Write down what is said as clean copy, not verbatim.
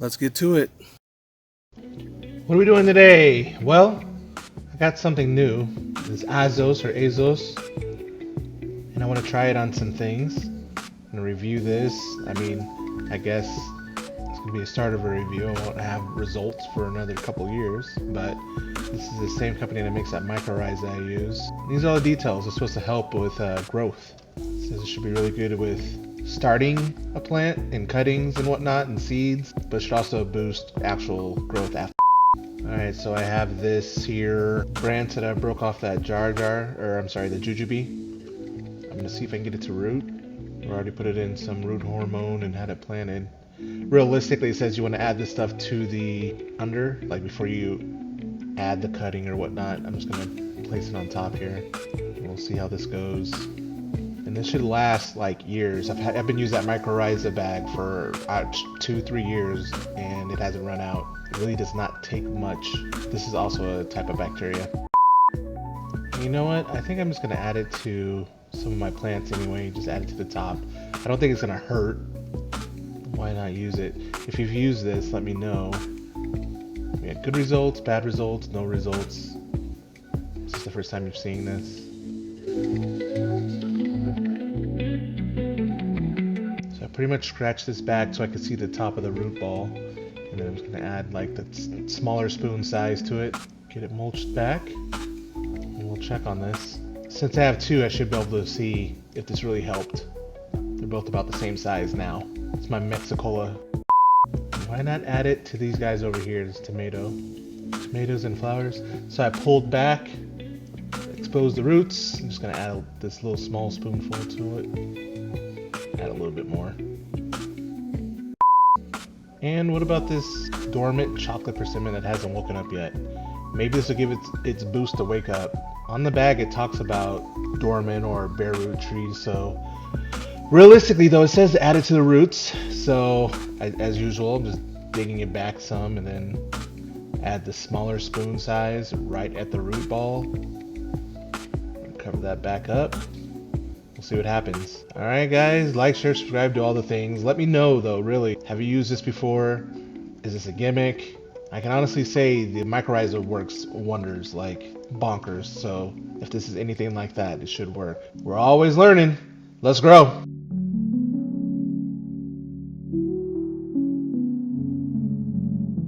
Let's get to it. What are we doing today? Well, I got something new. It's Azos, and I want to try it on some things. I'm gonna review this. I guess it's gonna be a start of a review. I won't have results for another couple years, but this is the same company that makes that Mykos that I use. These are all the details. It's supposed to help with growth. It says it should be really good with starting a plant and cuttings and whatnot and seeds, but it should also boost actual growth after. Alright, so I have this here branch that I broke off that the jujube. I'm gonna see if I can get it to root. I already put it in some root hormone and had it planted. Realistically, it says you want to add this stuff to the under, like before you add the cutting or whatnot. I'm just gonna place it on top here. And we'll see how this goes. And this should last like years. I've been using that mycorrhiza bag for 2-3 years and it hasn't run out. It really does not take much. This is also a type of bacteria. And you know what? I think I'm just gonna add it to some of my plants anyway. Just add it to the top. I don't think it's gonna hurt. Why not use it? If you've used this, let me know. We had good results, bad results, no results. Is this the first time you've seen this? So I pretty much scratched this back so I could see the top of the root ball. And then I'm just gonna add like the smaller spoon size to it. Get it mulched back. And we'll check on this. Since I have two, I should be able to see if this really helped. They're both about the same size now. It's my Mexicola. Why not add it to these guys over here? This tomato. Tomatoes and flowers. So I pulled back, exposed the roots. I'm just gonna add this little small spoonful to it. Add a little bit more. And what about this dormant chocolate persimmon that hasn't woken up yet? Maybe this will give it its boost to wake up. On the bag it talks about dormant or bare root trees, so realistically though it says to add it to the roots. So as usual, I'm just digging it back some and then add the smaller spoon size right at the root ball. Cover that back up. We'll see what happens. Alright guys, like, share, subscribe, do all the things. Let me know though, really. Have you used this before? Is this a gimmick? I can honestly say the mycorrhiza works wonders, like bonkers. So if this is anything like that, it should work. We're always learning. Let's grow.